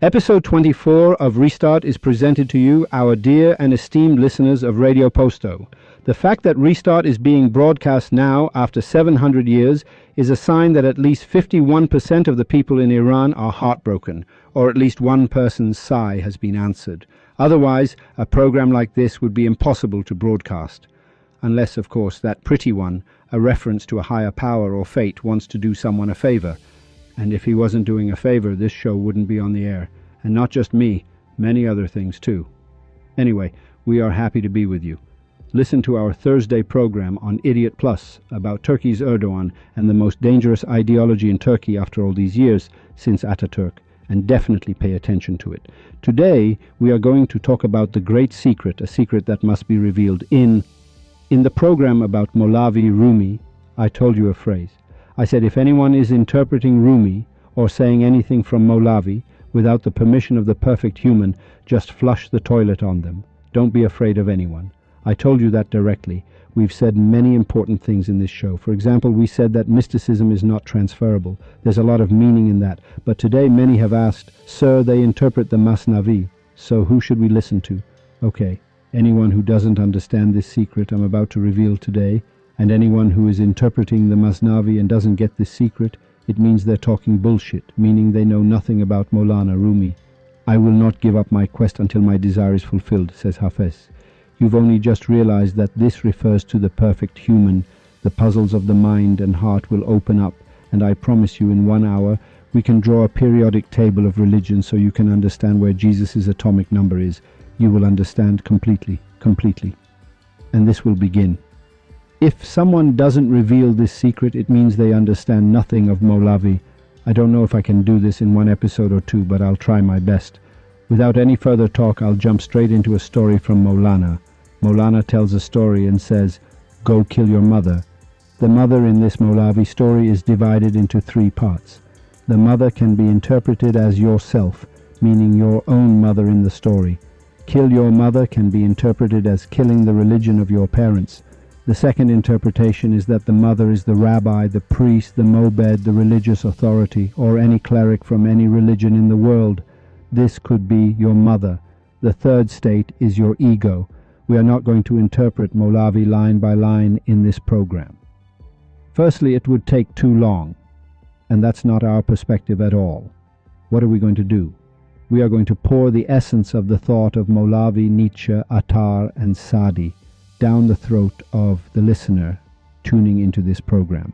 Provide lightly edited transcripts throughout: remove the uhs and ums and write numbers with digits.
Episode 24 of Restart is presented to you, our dear and esteemed listeners of Radio Posto. The fact that Restart is being broadcast now, after 700 years, is a sign that at least 51% of the people in Iran are heartbroken, or at least one person's sigh has been answered. Otherwise, a program like this would be impossible to broadcast. Unless, of course, that pretty one, a reference to a higher power or fate, wants to do someone a favor. And if he wasn't doing a favor, this show wouldn't be on the air. And not just me, many other things too. Anyway, we are happy to be with you. Listen to our Thursday program on Idiot Plus about Turkey's Erdogan and the most dangerous ideology in Turkey after all these years since Ataturk, and definitely pay attention to it. Today, we are going to talk about the great secret, a secret that must be revealed in the program about Mowlana Rumi. I told you a phrase. I said if anyone is interpreting Rumi or saying anything from Mowlavi without the permission of the perfect human, just flush the toilet on them. Don't be afraid of anyone. I told you that directly. We've said many important things in this show. For example, we said that mysticism is not transferable. There's a lot of meaning in that. But today many have asked, Sir, they interpret the Masnavi, so who should we listen to? Okay, anyone who doesn't understand this secret I'm about to reveal today, and anyone who is interpreting the Masnavi and doesn't get this secret, it means they're talking bullshit, meaning they know nothing about Mowlana Rumi. I will not give up my quest until my desire is fulfilled, says Hafez. You've only just realized that this refers to the perfect human. The puzzles of the mind and heart will open up, and I promise you in 1 hour we can draw a periodic table of religion so you can understand where Jesus' atomic number is. You will understand completely. And this will begin. If someone doesn't reveal this secret, it means they understand nothing of Mowlavi. I don't know if I can do this in 1 episode or 2, but I'll try my best. Without any further talk, I'll jump straight into a story from Mowlana. Mowlana tells a story and says, "Go kill your mother." The mother in this Mowlavi story is divided into 3 parts. The mother can be interpreted as yourself, meaning your own mother in the story. Kill your mother can be interpreted as killing the religion of your parents. The second interpretation is that the mother is the rabbi, the priest, the mobed, the religious authority, or any cleric from any religion in the world. This could be your mother. The third state is your ego. We are not going to interpret Mowlavi line by line in this program. Firstly, it would take too long, and that's not our perspective at all. What are we going to do? We are going to pour the essence of the thought of Mowlavi, Nietzsche, Attar, and Sadi down the throat of the listener tuning into this program.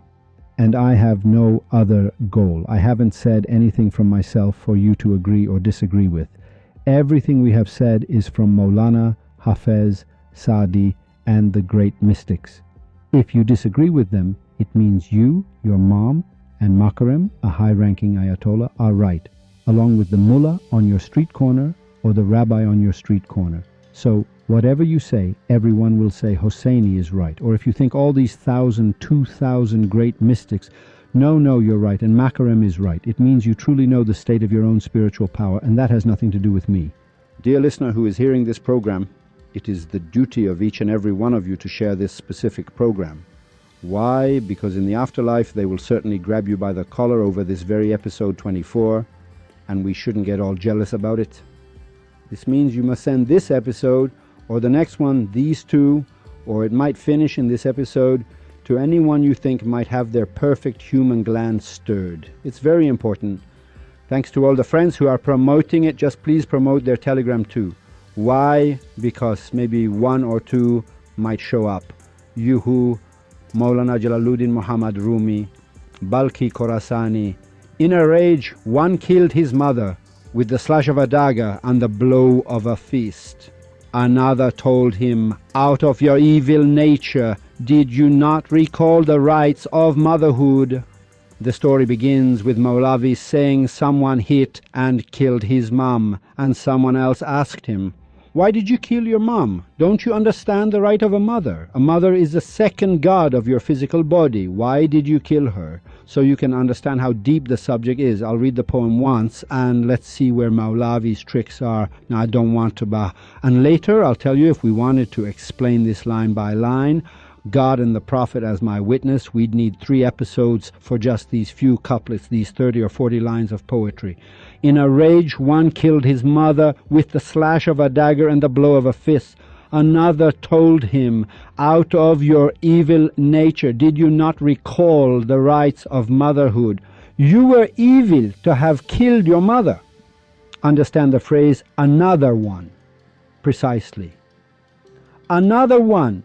And I have no other goal. I haven't said anything from myself for you to agree or disagree with. Everything we have said is from Mowlana, Hafez, Sadi, and the great mystics. If you disagree with them, it means you, your mom, and Makarem, a high-ranking Ayatollah, are right, along with the mullah on your street corner or the rabbi on your street corner. So whatever you say, everyone will say Hosseini is right. Or if you think all these 2,000 great mystics, no, you're right, and Makarem is right. It means you truly know the state of your own spiritual power, and that has nothing to do with me. Dear listener who is hearing this program, it is the duty of each and every one of you to share this specific program. Why? Because in the afterlife they will certainly grab you by the collar over this very episode 24, and we shouldn't get all jealous about it. This means you must send this episode, or the next one, these 2, or it might finish in this episode, to anyone you think might have their perfect human gland stirred. It's very important. Thanks to all the friends who are promoting it, just please promote their Telegram too. Why? Because maybe 1 or 2 might show up. Yuhu, Mowlana Jalaluddin Muhammad Rumi, Balki Khorasani. In a rage, one killed his mother with the slash of a dagger and the blow of a fist. Another told him, "Out of your evil nature, did you not recall the rights of motherhood?" The story begins with Mowlavi saying someone hit and killed his mom, and someone else asked him, "Why did you kill your mom? Don't you understand the right of a mother? A mother is the second god of your physical body. Why did you kill her?" So you can understand how deep the subject is. I'll read the poem once and let's see where Mowlavi's tricks are. Now I don't want to and later I'll tell you if we wanted to explain this line by line. God and the Prophet as my witness, we'd need 3 episodes for just these few couplets, these 30 or 40 lines of poetry. In a rage, one killed his mother with the slash of a dagger and the blow of a fist. Another told him, out of your evil nature, did you not recall the rights of motherhood? You were evil to have killed your mother. Understand the phrase, another one, precisely. Another one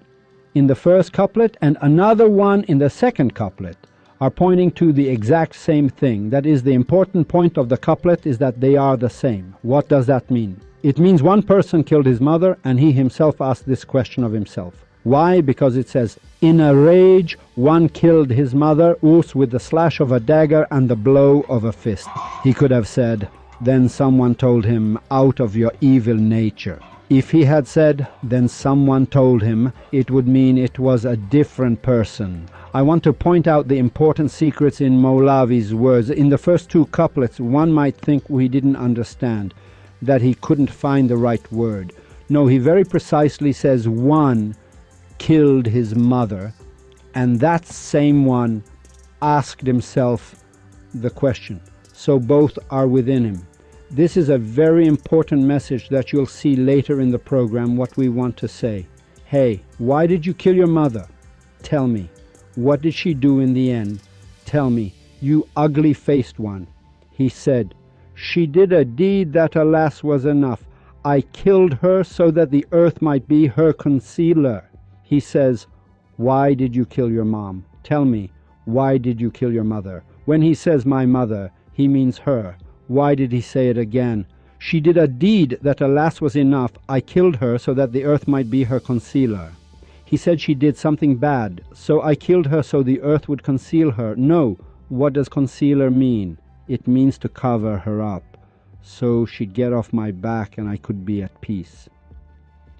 in the first couplet and another one in the second couplet are pointing to the exact same thing. That is, the important point of the couplet is that they are the same. What does that mean? It means one person killed his mother, and he himself asked this question of himself. Why? Because it says, in a rage, one killed his mother, with the slash of a dagger and the blow of a fist. He could have said, then someone told him, out of your evil nature. If he had said, then someone told him, it would mean it was a different person. I want to point out the important secrets in Mawlavi's words. In the first 2 couplets, one might think we didn't understand, that he couldn't find the right word. No, he very precisely says one killed his mother, and that same one asked himself the question. So both are within him. This is a very important message that you'll see later in the program, what we want to say. Hey, why did you kill your mother? Tell me. What did she do in the end? Tell me, you ugly-faced one. He said, she did a deed that alas was enough. I killed her so that the earth might be her concealer. He says, why did you kill your mom? Tell me, why did you kill your mother? When he says my mother, he means her. Why did he say it again? She did a deed that alas was enough. I killed her so that the earth might be her concealer. He said she did something bad, so I killed her so the earth would conceal her. No, what does concealer mean? It means to cover her up, so she'd get off my back and I could be at peace.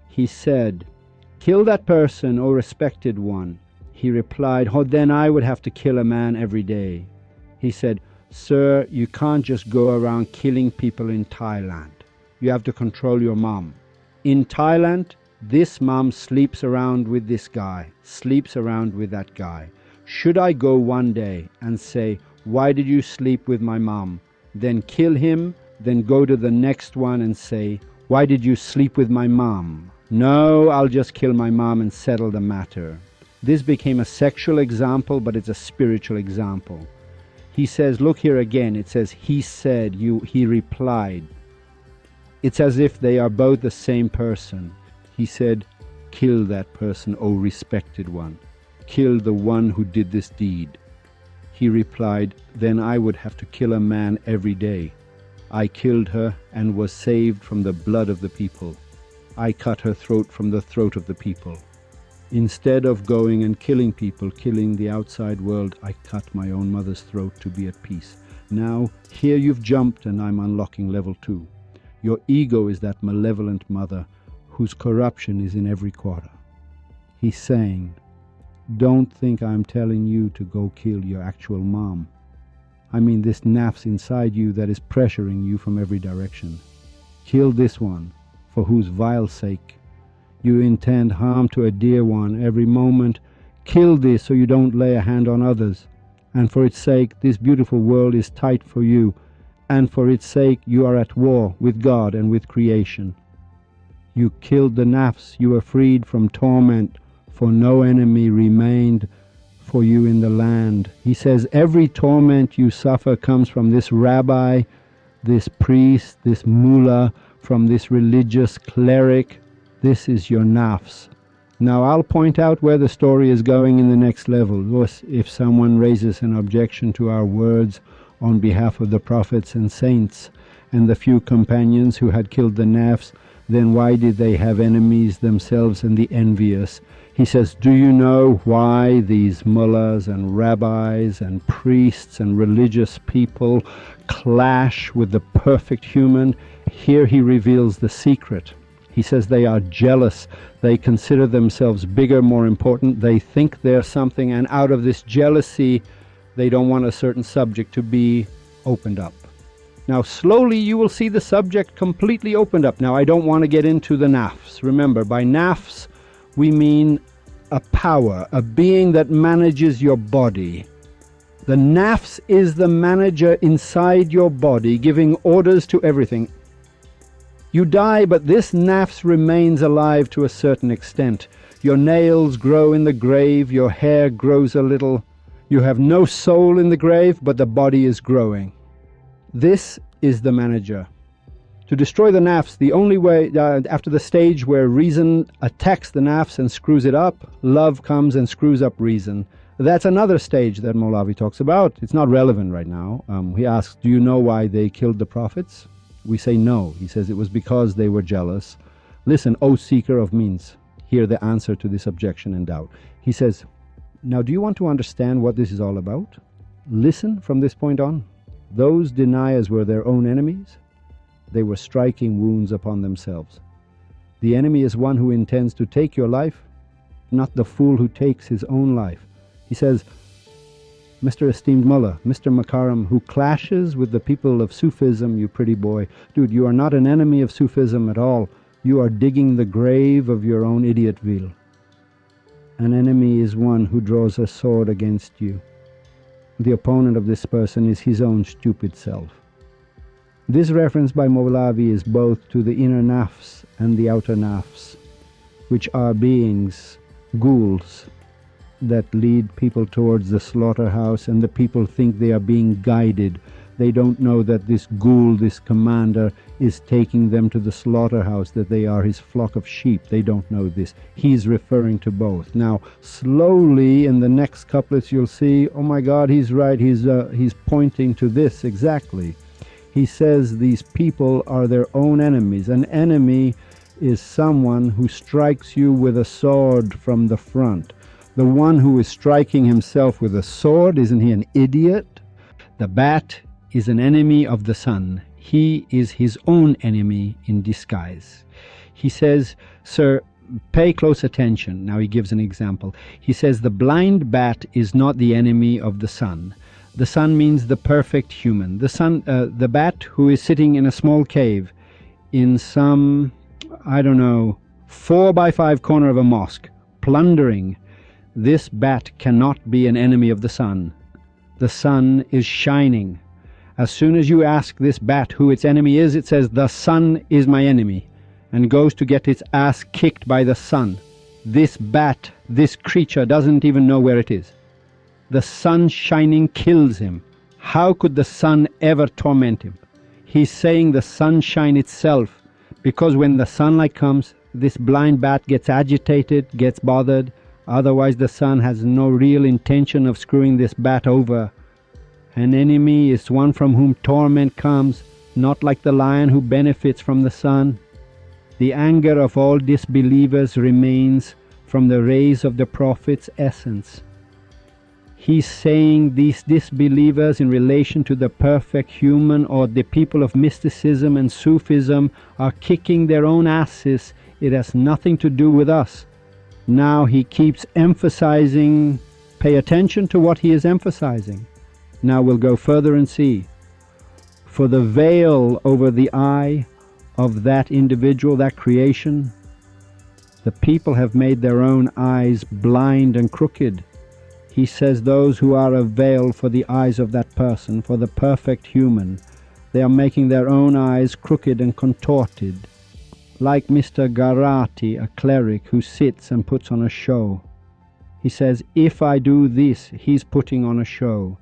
He said, kill that person, O respected one. He replied, oh, then I would have to kill a man every day. He said, sir, you can't just go around killing people in Thailand. You have to control your mom. In Thailand, this mom sleeps around with this guy, sleeps around with that guy. Should I go one day and say, why did you sleep with my mom? Then kill him, then go to the next one and say, why did you sleep with my mom? No, I'll just kill my mom and settle the matter. This became a sexual example, but it's a spiritual example. He says, look here again, it says, he said, he replied. It's as if they are both the same person. He said, kill that person, O respected one. Kill the one who did this deed. He replied, then I would have to kill a man every day. I killed her and was saved from the blood of the people. I cut her throat from the throat of the people. Instead of going and killing people, killing the outside world, I cut my own mother's throat to be at peace. Now, here you've jumped and I'm unlocking level 2. Your ego is that malevolent mother whose corruption is in every quarter. He's saying, don't think I'm telling you to go kill your actual mom. I mean this nafs inside you that is pressuring you from every direction. Kill this one, for whose vile sake you intend harm to a dear one every moment. Kill this so you don't lay a hand on others. And for its sake, this beautiful world is tight for you. And for its sake, you are at war with God and with creation. You killed the nafs, you were freed from torment, for no enemy remained for you in the land. He says, every torment you suffer comes from this rabbi, this priest, this mullah, from this religious cleric. This is your nafs. Now I'll point out where the story is going in the next level. If someone raises an objection to our words on behalf of the prophets and saints and the few companions who had killed the nafs, then why did they have enemies themselves and the envious? He says, do you know why these mullahs and rabbis and priests and religious people clash with the perfect human? Here he reveals the secret. He says they are jealous. They consider themselves bigger, more important. They think they're something, and out of this jealousy, they don't want a certain subject to be opened up. Now, slowly you will see the subject completely opened up. Now, I don't want to get into the nafs. Remember, by nafs, we mean a power, a being that manages your body. The nafs is the manager inside your body, giving orders to everything. You die, but this nafs remains alive to a certain extent. Your nails grow in the grave, your hair grows a little. You have no soul in the grave, but the body is growing. This is the manager. To destroy the nafs, the only way, after the stage where reason attacks the nafs and screws it up, love comes and screws up reason. That's another stage that Mawlavi talks about. It's not relevant right now. He asks, do you know why they killed the prophets? We say no. He says it was because they were jealous. Listen, O seeker of means, hear the answer to this objection and doubt. He says, now do you want to understand what this is all about? Listen from this point on. Those deniers were their own enemies. They were striking wounds upon themselves. The enemy is one who intends to take your life, not the fool who takes his own life. He says, Mr. Esteemed Mullah, Mr. Makaram, who clashes with the people of Sufism, you pretty boy. Dude, you are not an enemy of Sufism at all. You are digging the grave of your own idiotville. An enemy is one who draws a sword against you. The opponent of this person is his own stupid self. This reference by Mawlavi is both to the inner nafs and the outer nafs, which are beings, ghouls, that lead people towards the slaughterhouse, and the people think they are being guided. They don't know that this ghoul, this commander, is taking them to the slaughterhouse, that they are his flock of sheep. They don't know this. He's referring to both. Now, slowly in the next couplets you'll see, oh my God, he's right, he's pointing to this exactly. He says these people are their own enemies. An enemy is someone who strikes you with a sword from the front. The one who is striking himself with a sword, isn't he an idiot? The bat is an enemy of the sun. He is his own enemy in disguise. He says, sir, pay close attention. Now he gives an example. He says the blind bat is not the enemy of the sun. The sun means the perfect human. The bat who is sitting in a small cave in some, 4x5 corner of a mosque, plundering. This bat cannot be an enemy of the sun. The sun is shining. As soon as you ask this bat who its enemy is, it says, the sun is my enemy, and goes to get its ass kicked by the sun. This bat, this creature, doesn't even know where it is. The sun shining kills him. How could the sun ever torment him? He's saying the sunshine itself, because when the sunlight comes, this blind bat gets agitated, gets bothered. Otherwise the sun has no real intention of screwing this bat over. An enemy is one from whom torment comes, not like the lion who benefits from the sun. The anger of all disbelievers remains from the rays of the Prophet's essence. He's saying these disbelievers in relation to the perfect human, or the people of mysticism and Sufism, are kicking their own asses. It has nothing to do with us. Now he keeps emphasizing, pay attention to what he is emphasizing. Now we'll go further and see. For the veil over the eye of that individual, that creation, the people have made their own eyes blind and crooked. He says those who are a veil for the eyes of that person, for the perfect human, they are making their own eyes crooked and contorted. Like Mr. Garati, a cleric who sits and puts on a show. He says, if I do this, he's putting on a show.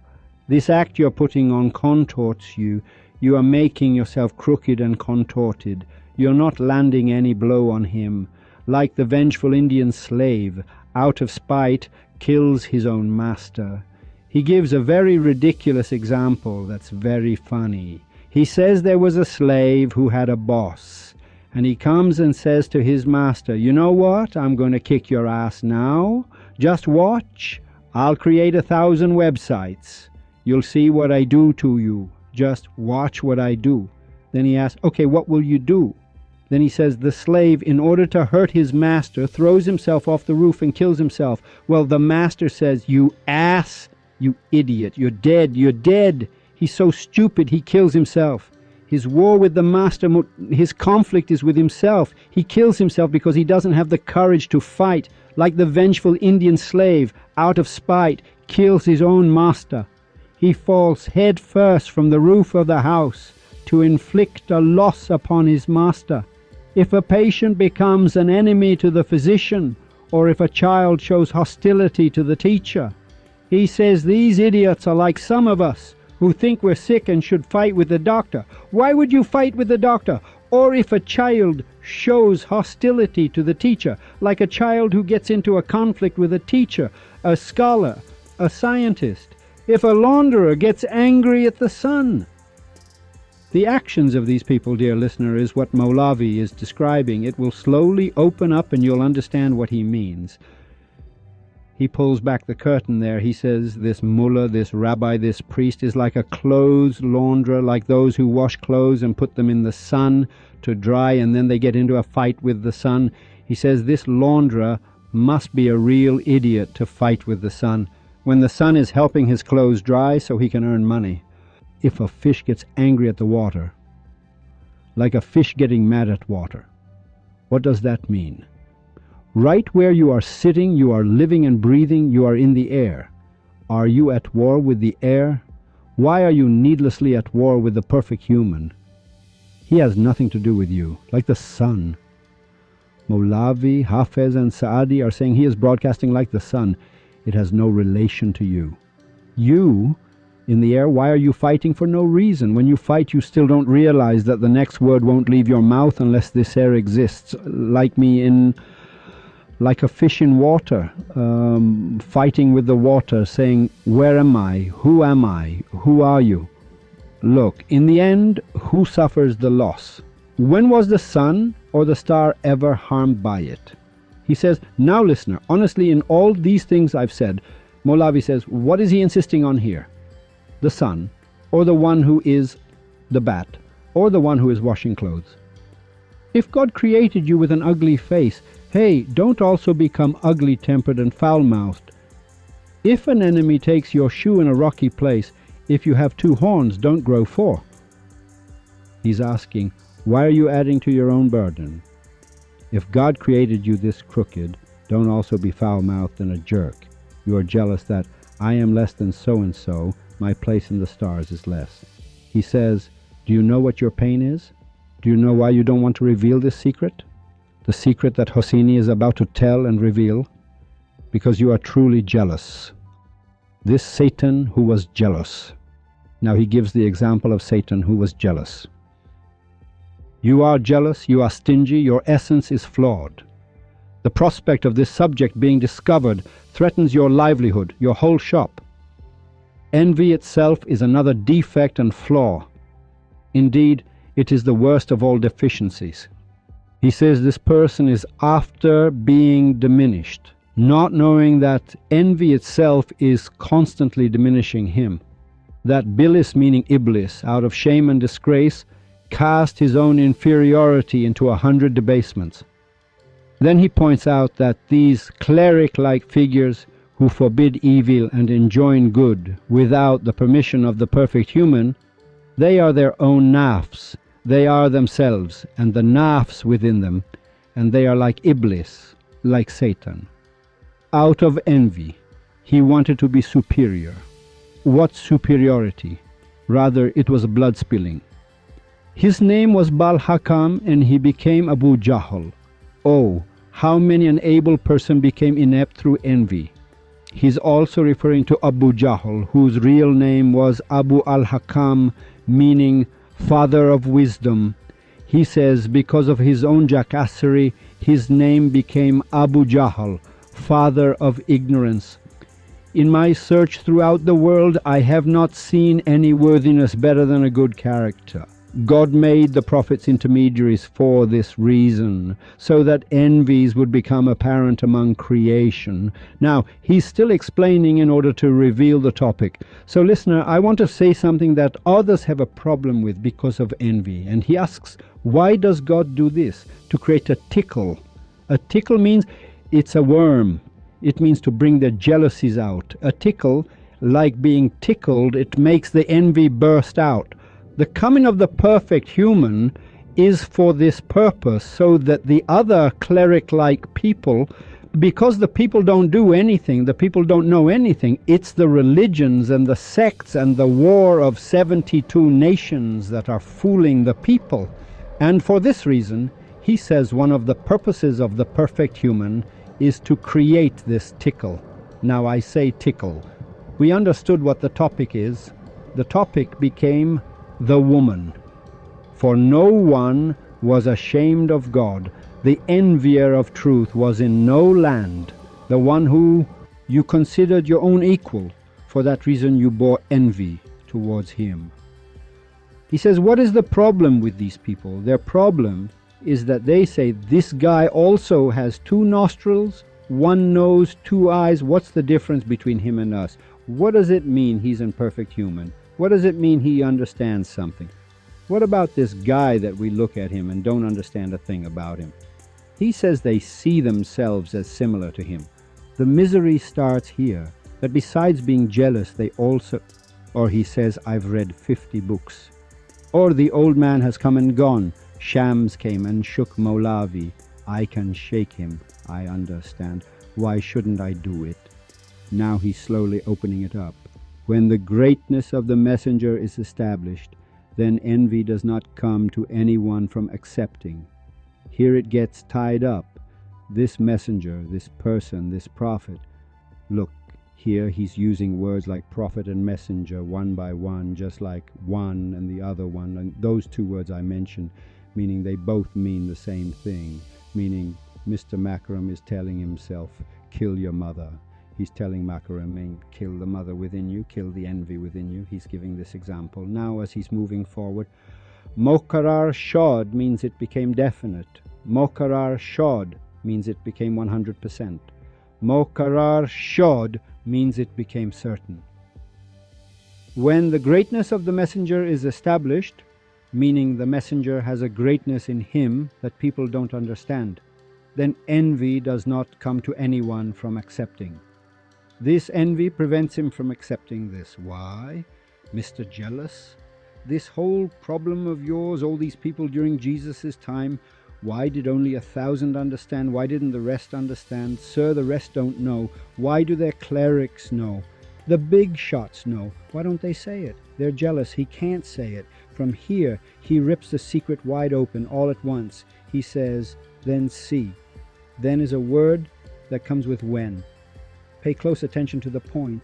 This act you're putting on contorts you. You are making yourself crooked and contorted. You're not landing any blow on him. Like the vengeful Indian slave, out of spite, kills his own master. He gives a very ridiculous example that's very funny. He says there was a slave who had a boss. And he comes and says to his master, you know what? I'm going to kick your ass now. Just watch. I'll create 1,000 websites. You'll see what I do to you. Just watch what I do. Then he asks, okay, what will you do? Then he says, the slave, in order to hurt his master, throws himself off the roof and kills himself. Well, the master says, you ass, you idiot, you're dead, you're dead. He's so stupid, he kills himself. His war with the master, his conflict is with himself. He kills himself because he doesn't have the courage to fight. like the vengeful Indian slave, out of spite, kills his own master. He falls head first from the roof of the house to inflict a loss upon his master. If a patient becomes an enemy to the physician, or if a child shows hostility to the teacher, he says these idiots are like some of us who think we're sick and should fight with the doctor. Why would you fight with the doctor? Or if a child shows hostility to the teacher, like a child who gets into a conflict with a teacher, a scholar, a scientist, if a launderer gets angry at the sun. The actions of these people, dear listener, is what Mowlavi is describing. It will slowly open up and you'll understand what he means. He pulls back the curtain there. He says this mullah, this rabbi, this priest is like a clothes launderer, like those who wash clothes and put them in the sun to dry and then they get into a fight with the sun. He says this launderer must be a real idiot to fight with the sun when the sun is helping his clothes dry so he can earn money. If a fish gets angry at the water, like a fish getting mad at water, what does that mean? Right where you are sitting, you are living and breathing, you are in the air. Are you at war with the air? Why are you needlessly at war with the perfect human? He has nothing to do with you, like the sun. Mowlavi, Hafez, and Saadi are saying he is broadcasting like the sun. It has no relation to you. You, in the air, why are you fighting? For no reason. When you fight, you still don't realize that the next word won't leave your mouth unless this air exists. Like a fish in water, fighting with the water, saying, where am I? Who am I? Who are you? Look, in the end, who suffers the loss? When was the sun or the star ever harmed by it? He says, now listener, honestly, in all these things I've said, Mowlavi says, what is he insisting on here? The sun, or the one who is the bat, or the one who is washing clothes? If God created you with an ugly face, hey, don't also become ugly-tempered and foul-mouthed. If an enemy takes your shoe in a rocky place, if you have 2 horns, don't grow 4. He's asking, why are you adding to your own burden? If God created you this crooked, don't also be foul-mouthed and a jerk. You are jealous that I am less than so-and-so, my place in the stars is less. He says, do you know what your pain is? Do you know why you don't want to reveal this secret? The secret that Hosseini is about to tell and reveal? Because you are truly jealous. This Satan who was jealous. Now he gives the example of Satan who was jealous. You are jealous, you are stingy, your essence is flawed. The prospect of this subject being discovered threatens your livelihood, your whole shop. Envy itself is another defect and flaw. Indeed, it is the worst of all deficiencies. He says this person is after being diminished, not knowing that envy itself is constantly diminishing him. That Bilis, meaning Iblis, out of shame and disgrace, cast his own inferiority into 100 debasements. Then he points out that these cleric-like figures who forbid evil and enjoin good without the permission of the perfect human, they are their own nafs. They are themselves and the nafs within them, and they are like Iblis, like Satan. Out of envy, he wanted to be superior. What superiority? Rather, it was blood spilling. His name was Bal Hakam, and he became Abu Jahl. Oh, how many an able person became inept through envy. He's also referring to Abu Jahl, whose real name was Abu al-Hakam, meaning father of wisdom. He says because of his own jackassery, his name became Abu Jahl, father of ignorance. In my search throughout the world, I have not seen any worthiness better than a good character. God made the prophets intermediaries for this reason, so that envies would become apparent among creation. Now, he's still explaining in order to reveal the topic. So, listener, I want to say something that others have a problem with because of envy. And he asks, why does God do this? To create a tickle. A tickle means it's a worm. It means to bring their jealousies out. A tickle, like being tickled, it makes the envy burst out. The coming of the perfect human is for this purpose, so that the other cleric-like people because the people don't do anything, the people don't know anything, it's the religions and the sects and the war of 72 nations that are fooling the people. And for this reason, he says one of the purposes of the perfect human is to create this tickle. Now I say tickle. We understood what the topic is. The topic became the woman. For no one was ashamed of God. The envier of truth was in no land. The one who you considered your own equal. For that reason you bore envy towards him. He says, what is the problem with these people? Their problem is that they say this guy also has 2 nostrils, 1 nose, 2 eyes. What's the difference between him and us? What does it mean he's a perfect human? What does it mean he understands something? What about this guy that we look at him and don't understand a thing about him? He says they see themselves as similar to him. The misery starts here, that besides being jealous, they also, or he says, I've read 50 books. Or the old man has come and gone. Shams came and shook Mowlavi. I can shake him. I understand. Why shouldn't I do it? Now he's slowly opening it up. When the greatness of the messenger is established, then envy does not come to anyone from accepting. Here it gets tied up. This messenger, this person, this prophet. Look, here he's using words like prophet and messenger one by one, just like one and the other one. And those 2 words I mentioned, meaning they both mean the same thing. Meaning Mr. Makaram is telling himself, kill your mother. He's telling Makaram, kill the mother within you, kill the envy within you. He's giving this example. Now as he's moving forward, Mokarar Shod means it became definite. Mokarar Shod means it became 100%. Mokarar Shod means it became certain. When the greatness of the messenger is established, meaning the messenger has a greatness in him that people don't understand, then envy does not come to anyone from accepting. This envy prevents him from accepting this. Why? Mr. Jealous? This whole problem of yours, all these people during Jesus' time, why did only 1,000 understand? Why didn't the rest understand? Sir, the rest don't know. Why do their clerics know? The big shots know. Why don't they say it? They're jealous. He can't say it. From here, he rips the secret wide open all at once. He says, then see. Then is a word that comes with when. Pay close attention to the point.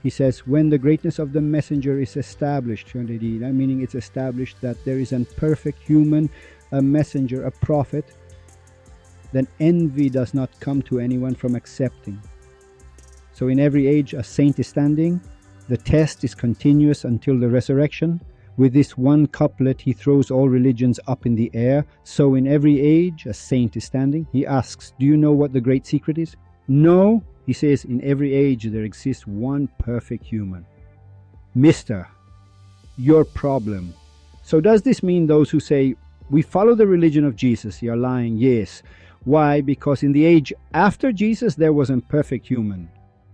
He says, when the greatness of the messenger is established, meaning it's established that there is a perfect human, a messenger, a prophet, then envy does not come to anyone from accepting. So in every age a saint is standing. The test is continuous until the resurrection. With this one couplet he throws all religions up in the air. So in every age a saint is standing. He asks, do you know what the great secret is? No. He says, in every age there exists one perfect human. Mister, your problem. So does this mean those who say, we follow the religion of Jesus, you're lying? Yes. Why? Because in the age after Jesus there was a perfect human.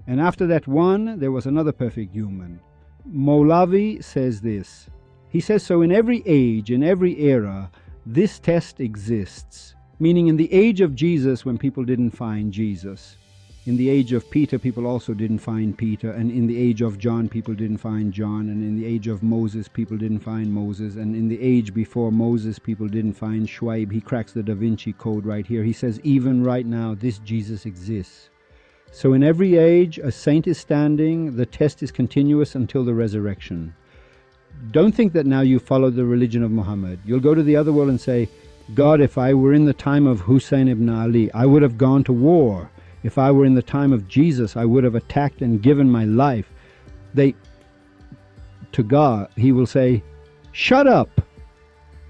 And after that one, there was another perfect human. Mowlavi says this. He says, so in every age, in every era, this test exists. Meaning in the age of Jesus, when people didn't find Jesus. In the age of Peter, people also didn't find Peter. And in the age of John, people didn't find John. And in the age of Moses, people didn't find Moses. And in the age before Moses, people didn't find Shuaib. He cracks the Da Vinci Code right here. He says, even right now, this Jesus exists. So in every age, a saint is standing. The test is continuous until the resurrection. Don't think that now you follow the religion of Muhammad. You'll go to the other world and say, God, if I were in the time of Hussein ibn Ali, I would have gone to war. If I were in the time of Jesus, I would have attacked and given my life. To God, he will say, shut up.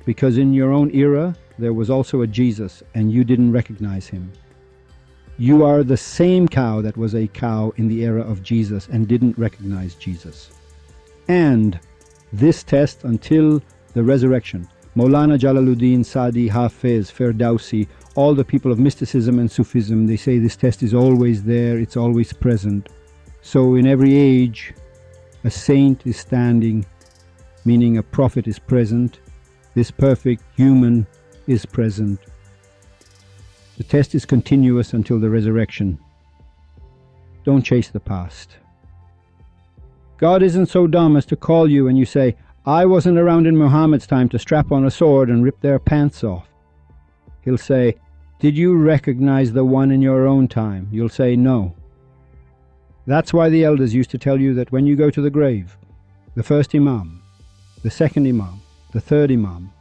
Because in your own era, there was also a Jesus and you didn't recognize him. You are the same cow that was a cow in the era of Jesus and didn't recognize Jesus. And this test until the resurrection. Mowlana Jalaluddin, Sadi, Hafiz, Ferdowsi, all the people of mysticism and Sufism, they say this test is always there, it's always present. So in every age, a saint is standing, meaning a prophet is present. This perfect human is present. The test is continuous until the resurrection. Don't chase the past. God isn't so dumb as to call you and you say, I wasn't around in Muhammad's time to strap on a sword and rip their pants off. He'll say, did you recognize the one in your own time? You'll say, no. That's why the elders used to tell you that when you go to the grave, the first Imam, the second Imam, the third Imam,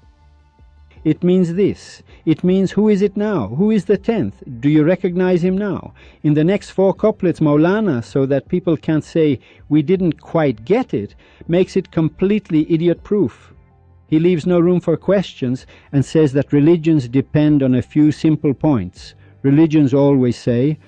it means this. It means, who is it now? Who is the 10th? Do you recognize him now? In the next 4 couplets, Mowlana, so that people can't say, we didn't quite get it, makes it completely idiot-proof. He leaves no room for questions and says that religions depend on a few simple points. Religions always say,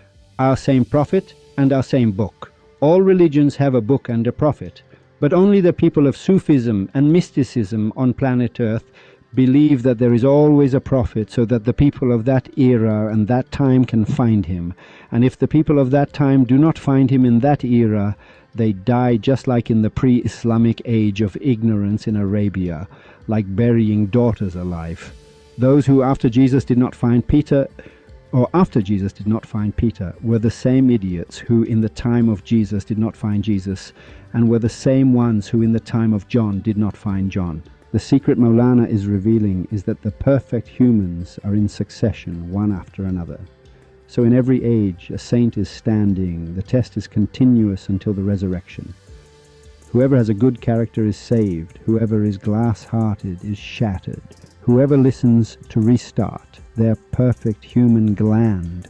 our same prophet and our same book. All religions have a book and a prophet, but only the people of Sufism and Mysticism on planet Earth believe that there is always a prophet, so that the people of that era and that time can find him. And if the people of that time do not find him in that era, they die just like in the pre-Islamic age of ignorance in Arabia, like burying daughters alive. Those who after Jesus did not find Peter, were the same idiots who in the time of Jesus did not find Jesus, and were the same ones who in the time of John did not find John. The secret Mowlana is revealing is that the perfect humans are in succession, one after another. So in every age, a saint is standing. The test is continuous until the resurrection. Whoever has a good character is saved. Whoever is glass-hearted is shattered. Whoever listens to restart, their perfect human gland.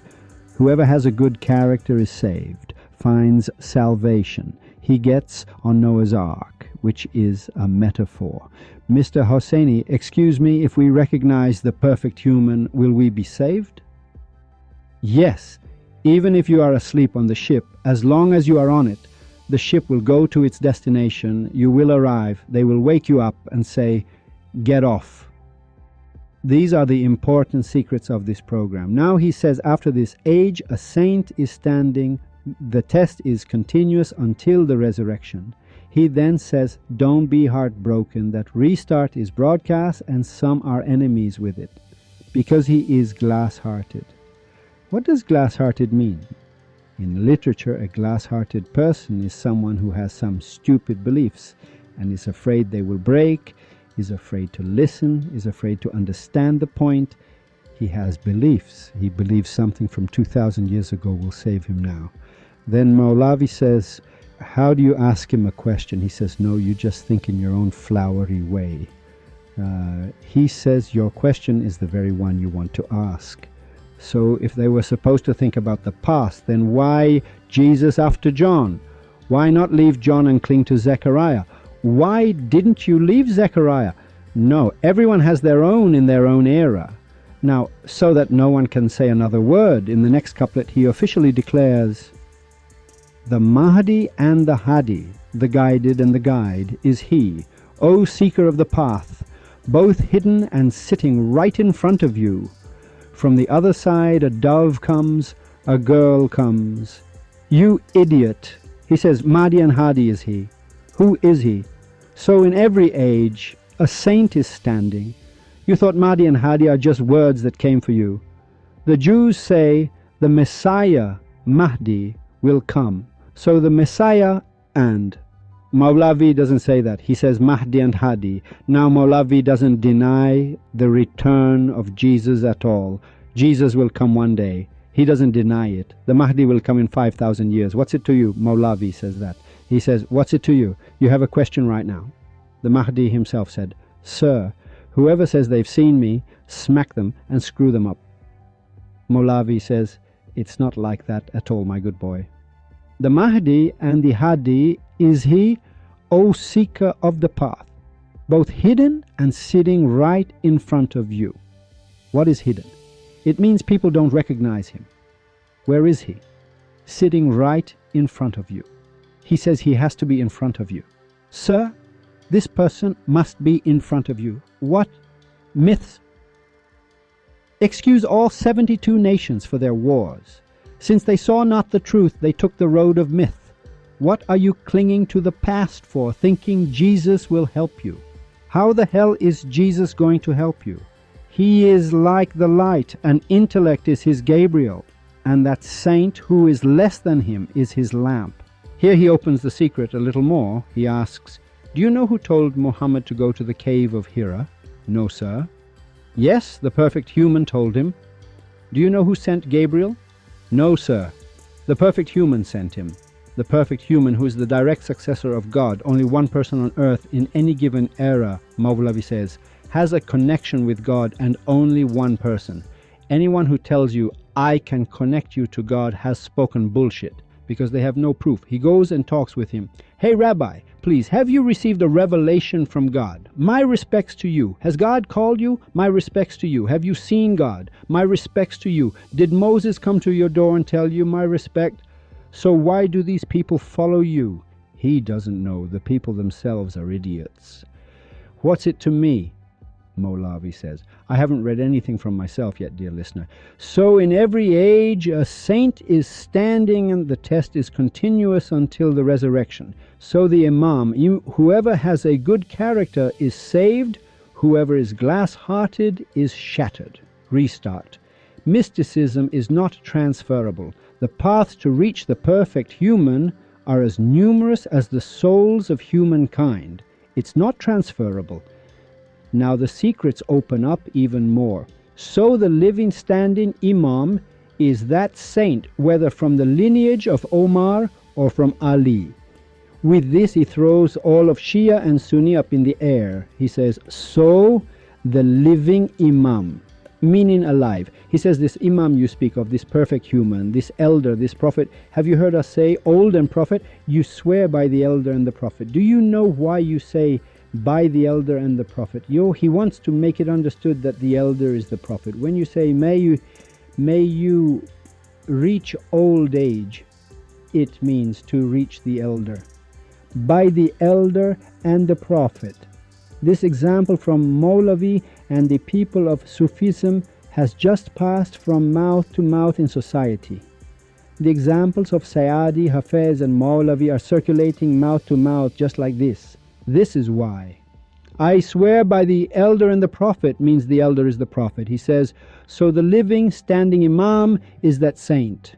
Whoever has a good character is saved, finds salvation. He gets on Noah's Ark, which is a metaphor. Mr. Hosseini, excuse me, if we recognize the perfect human, will we be saved? Yes, even if you are asleep on the ship, as long as you are on it, the ship will go to its destination, you will arrive, they will wake you up and say, get off. These are the important secrets of this program. Now he says, after this age, a saint is standing, the test is continuous until the resurrection. He then says, don't be heartbroken that restart is broadcast and some are enemies with it, because he is glass-hearted. What does glass-hearted mean? In literature, a glass-hearted person is someone who has some stupid beliefs and is afraid they will break, is afraid to listen, is afraid to understand the point. He has beliefs. He believes something from 2,000 years ago will save him now. Then Maulavi says, how do you ask him a question? He says, no, you just think in your own flowery way. He says your question is the very one you want to ask. So if they were supposed to think about the past, then why Jesus after John? Why not leave John and cling to Zechariah? Why didn't you leave Zechariah? No, everyone has their own in their own era. Now, so that no one can say another word, in the next couplet he officially declares, the Mahdi and the Hadi, the guided and the guide, is he, O seeker of the path, both hidden and sitting right in front of you. From the other side a dove comes, a girl comes. You idiot! He says Mahdi and Hadi is he. Who is he? So in every age, a saint is standing. You thought Mahdi and Hadi are just words that came for you. The Jews say the Messiah, Mahdi, will come. So the Messiah and Maulavi doesn't say that. He says Mahdi and Hadi. Now Maulavi doesn't deny the return of Jesus at all. Jesus will come one day. He doesn't deny it. The Mahdi will come in 5,000 years. What's it to you? Maulavi says that. He says, what's it to you? You have a question right now. The Mahdi himself said, sir, whoever says they've seen me, smack them and screw them up. Maulavi says, it's not like that at all, my good boy. The Mahdi and the Hadi is he, O seeker of the path, both hidden and sitting right in front of you. What is hidden? It means people don't recognize him. Where is he? Sitting right in front of you. He says he has to be in front of you. Sir, this person must be in front of you. What? Myths? Excuse all 72 nations for their wars. Since they saw not the truth, they took the road of myth. What are you clinging to the past for, thinking Jesus will help you? How the hell is Jesus going to help you? He is like the light, and intellect is his Gabriel, and that saint who is less than him is his lamp. Here he opens the secret a little more. He asks, do you know who told Muhammad to go to the cave of Hira? No, sir. Yes, the perfect human told him. Do you know who sent Gabriel? No, sir. The perfect human sent him. The perfect human, who is the direct successor of God. Only one person on earth in any given era, Mawlavi says, has a connection with God, and only one person. Anyone who tells you, I can connect you to God, has spoken bullshit, because they have no proof. He goes and talks with him. Hey, Rabbi, please, have you received a revelation from God? My respects to you. Has God called you? My respects to you. Have you seen God? My respects to you. Did Moses come to your door and tell you? My respect. So why do these people follow you? He doesn't know. The people themselves are idiots. What's it to me? Mawlavi says. I haven't read anything from myself yet, dear listener. So in every age a saint is standing, and the test is continuous until the resurrection. So the Imam, whoever has a good character is saved, whoever is glass-hearted is shattered. Restart. Mysticism is not transferable. The paths to reach the perfect human are as numerous as the souls of humankind. It's not transferable. Now the secrets open up even more. So the living standing Imam is that saint, whether from the lineage of Omar or from Ali. With this he throws all of Shia and Sunni up in the air. He says, so the living Imam, meaning alive. He says, this Imam you speak of, this perfect human, this elder, this prophet, have you heard us say old and prophet? You swear by the elder and the prophet. Do you know why you say by the elder and the prophet? He wants to make it understood that the elder is the prophet. When you say may you reach old age, it means to reach the elder. By the elder and the prophet. This example from Mawlavi and the people of Sufism has just passed from mouth to mouth in society. The examples of Sayyadi, Hafez and Mawlavi are circulating mouth to mouth just like this. This is why. I swear by the elder and the prophet means the elder is the prophet. He says, so the living, standing Imam is that saint.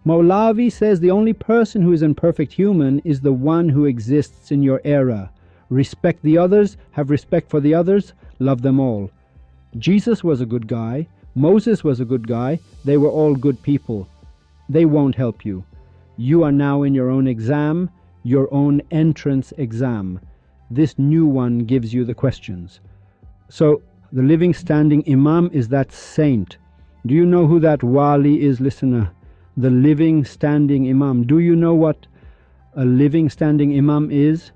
Mawlavi says the only person who is an perfect human is the one who exists in your era. Respect the others, have respect for the others, love them all. Jesus was a good guy. Moses was a good guy. They were all good people. They won't help you. You are now in your own exam, your own entrance exam. This new one gives you the questions. So the living standing Imam is that saint. Do you know who that wali is, listener? The living standing Imam. Do you know what a living standing Imam is?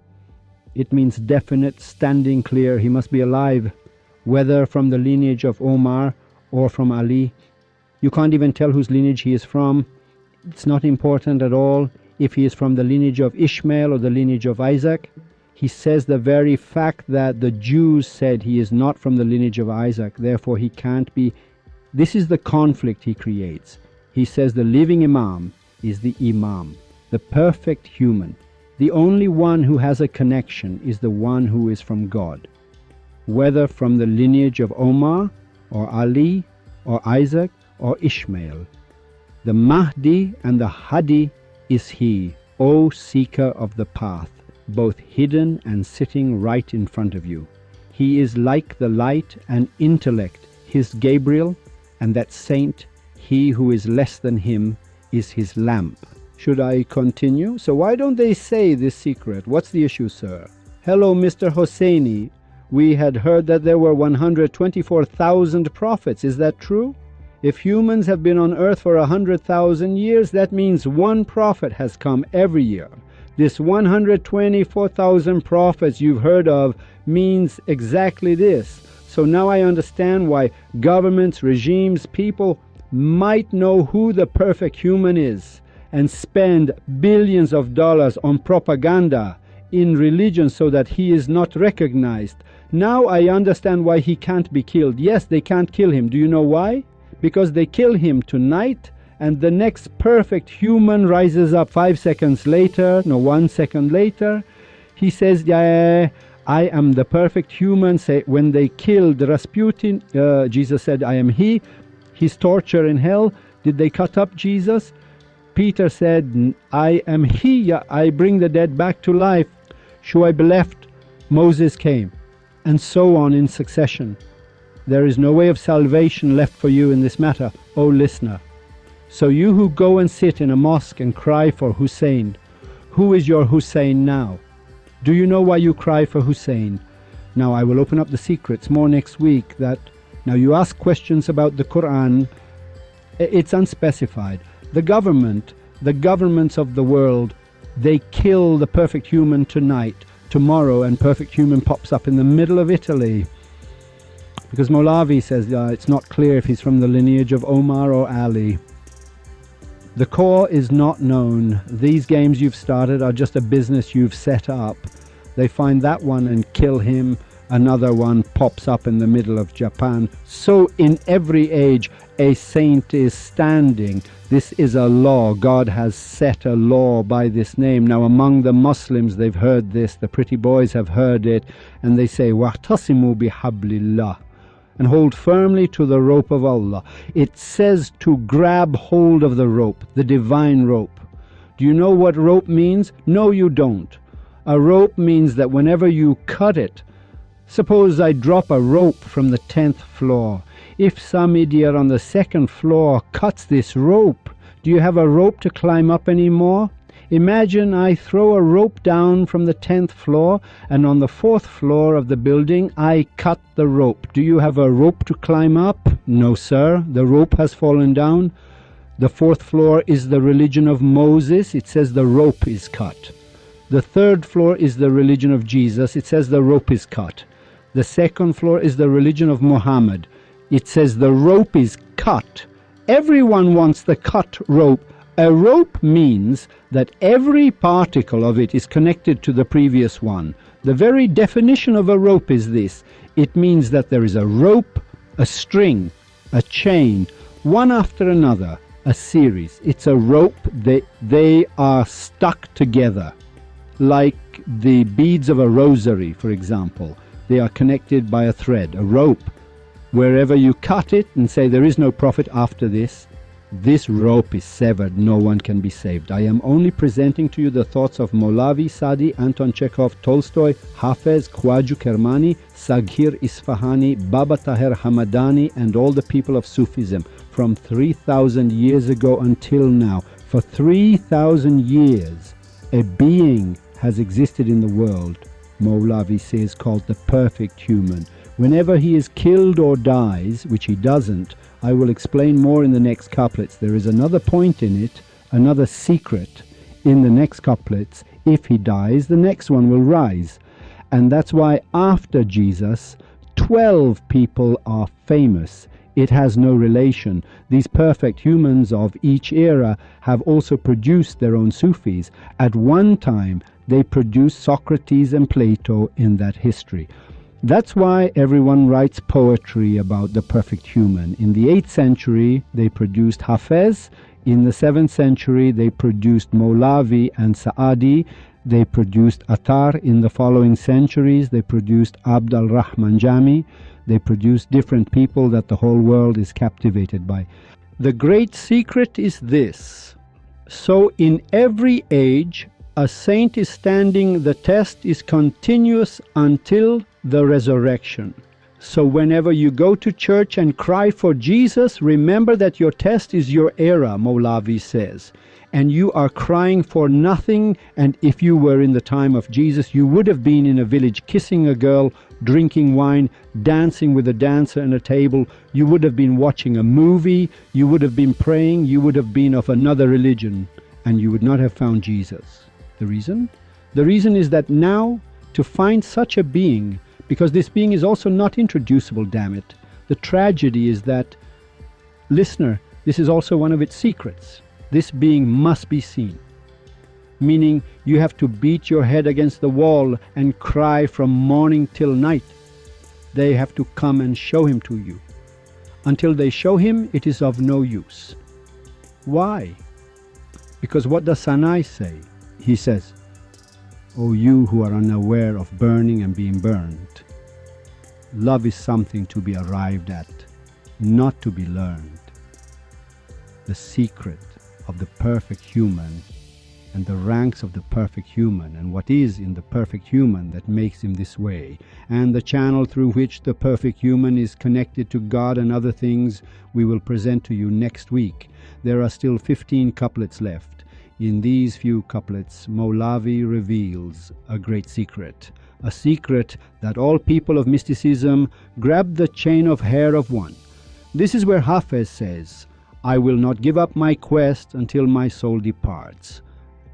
It means definite, standing clear. He must be alive, whether from the lineage of Omar or from Ali. You can't even tell whose lineage he is from. It's not important at all if he is from the lineage of Ishmael or the lineage of Isaac. He says the very fact that the Jews said he is not from the lineage of Isaac, therefore he can't be. This is the conflict he creates. He says the living Imam is the Imam, the perfect human. The only one who has a connection is the one who is from God, whether from the lineage of Omar or Ali or Isaac or Ishmael. The Mahdi and the Hadi is he, O seeker of the path, both hidden and sitting right in front of you. He is like the light and intellect, his Gabriel, and that saint, he who is less than him, is his lamp. Should I continue? So why don't they say this secret? What's the issue, sir? Hello, Mr. Hosseini. We had heard that there were 124,000 prophets. Is that true? If humans have been on earth for 100,000 years, that means one prophet has come every year. This 124,000 prophets you've heard of means exactly this. So now I understand why governments, regimes, people might know who the perfect human is and spend billions of dollars on propaganda in religion so that he is not recognized. Now I understand why he can't be killed. Yes, they can't kill him. Do you know why? Because they kill him tonight and the next perfect human rises up 5 seconds later, no, 1 second later. He says, yeah, I am the perfect human. Say, when they killed Rasputin, Jesus said, I am he. His torture in hell, did they cut up Jesus? Peter said, I am he. I bring the dead back to life. Shuaib left. Moses came. And so on in succession. There is no way of salvation left for you in this matter, O listener. So you who go and sit in a mosque and cry for Hussein, who is your Hussein now? Do you know why you cry for Hussein? Now I will open up the secrets more next week. Now you ask questions about the Quran. It's unspecified. The governments of the world, they kill the perfect human tonight. Tomorrow, and perfect human pops up in the middle of Italy. Because Molavi says it's not clear if he's from the lineage of Omar or Ali. The core is not known. These games you've started are just a business you've set up. They find that one and kill him. Another one pops up in the middle of Japan. So in every age, a saint is standing. This is a law. God has set a law by this name. Now among the Muslims, they've heard this. The pretty boys have heard it. And they say, وَاعْتَصِمُوا بِحَبْلِ اللَّهِ, and hold firmly to the rope of Allah. It says to grab hold of the rope, the divine rope. Do you know what rope means? No, you don't. A rope means that whenever you cut it, suppose I drop a rope from the 10th floor. If some idiot on the 2nd floor cuts this rope, do you have a rope to climb up anymore? Imagine I throw a rope down from the 10th floor, and on the 4th floor of the building I cut the rope. Do you have a rope to climb up? No, sir. The rope has fallen down. The 4th floor is the religion of Moses. It says the rope is cut. The 3rd floor is the religion of Jesus. It says the rope is cut. The 2nd floor is the religion of Muhammad. It says the rope is cut. Everyone wants the cut rope. A rope means that every particle of it is connected to the previous one. The very definition of a rope is this. It means that there is a rope, a string, a chain, one after another, a series. It's a rope. They are stuck together, like the beads of a rosary, for example. They are connected by a thread, a rope. Wherever you cut it and say there is no prophet after this rope is severed, no one can be saved. I am only presenting to you the thoughts of Molavi, Sadi, Anton Chekhov, Tolstoy, Hafez, Khwaju Kermani, Saghir Isfahani, Baba Tahir Hamadani, and all the people of Sufism from 3,000 years ago until now. For 3,000 years, a being has existed in the world, Molavi says, called the perfect human. Whenever he is killed or dies, which he doesn't, I will explain more in the next couplets. There is another point in it, another secret in the next couplets. If he dies, the next one will rise. And that's why after Jesus, 12 people are famous. It has no relation. These perfect humans of each era have also produced their own Sufis. At one time, they produced Socrates and Plato in that history. That's why everyone writes poetry about the perfect human. In the 8th century, they produced Hafez. In the 7th century, they produced Molavi and Saadi. They produced Attar. In the following centuries, they produced Abd al-Rahman Jami. They produced different people that the whole world is captivated by. The great secret is this. So in every age, a saint is standing. The test is continuous until the resurrection. So whenever you go to church and cry for Jesus, remember that your test is your era, Molavi says. And you are crying for nothing. And if you were in the time of Jesus, you would have been in a village kissing a girl, drinking wine, dancing with a dancer at a table. You would have been watching a movie. You would have been praying. You would have been of another religion. And you would not have found Jesus. The reason? The reason is that now, to find such a being, because this being is also not introducible, damn it. The tragedy is that, listener, this is also one of its secrets. This being must be seen. Meaning you have to beat your head against the wall and cry from morning till night. They have to come and show him to you. Until they show him, it is of no use. Why? Because what does Sanai say? He says, O you who are unaware of burning and being burned. Love is something to be arrived at, not to be learned. The secret of the perfect human and the ranks of the perfect human and what is in the perfect human that makes him this way, and the channel through which the perfect human is connected to God and other things we will present to you next week. There are still 15 couplets left. In these few couplets, Mowlavi reveals a great secret, a secret that all people of mysticism grab the chain of hair of one. This is where Hafez says, I will not give up my quest until my soul departs.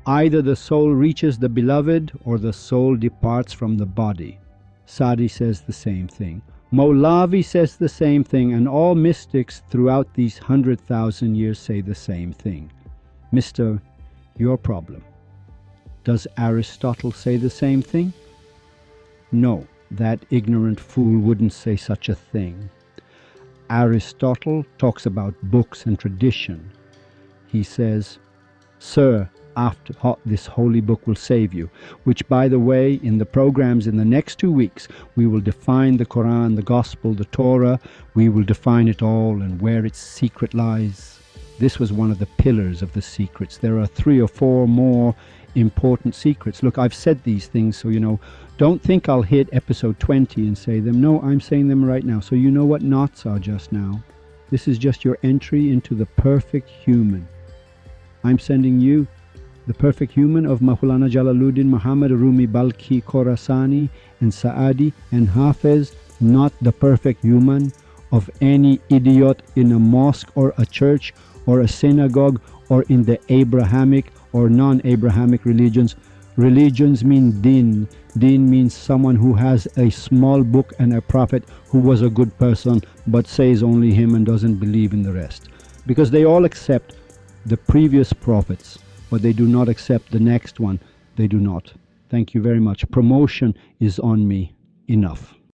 Either the soul reaches the beloved or the soul departs from the body. Sadi says the same thing. Mowlavi says the same thing, and all mystics throughout these 100,000 years say the same thing. Mr. Your problem. Does Aristotle say the same thing? No, that ignorant fool wouldn't say such a thing. Aristotle talks about books and tradition. He says, Sir, after this holy book will save you, which, by the way, in the programs in the next 2 weeks, we will define the Quran, the Gospel, the Torah. We will define it all and where its secret lies. This was one of the pillars of the secrets. There are 3 or 4 more important secrets. Look, I've said these things, so don't think I'll hit episode 20 and say them. No, I'm saying them right now. So you know what knots are just now. This is just your entry into the perfect human. I'm sending you the perfect human of Mawlana Jalaluddin, Muhammad Rumi, Balkhi, Khorasani, and Saadi, and Hafez, not the perfect human of any idiot in a mosque or a church or a synagogue or in the Abrahamic or non-Abrahamic religions. Religions mean din. Din means someone who has a small book and a prophet who was a good person but says only him and doesn't believe in the rest. Because they all accept the previous prophets, but they do not accept the next one. They do not. Thank you very much. Promotion is on me. Enough.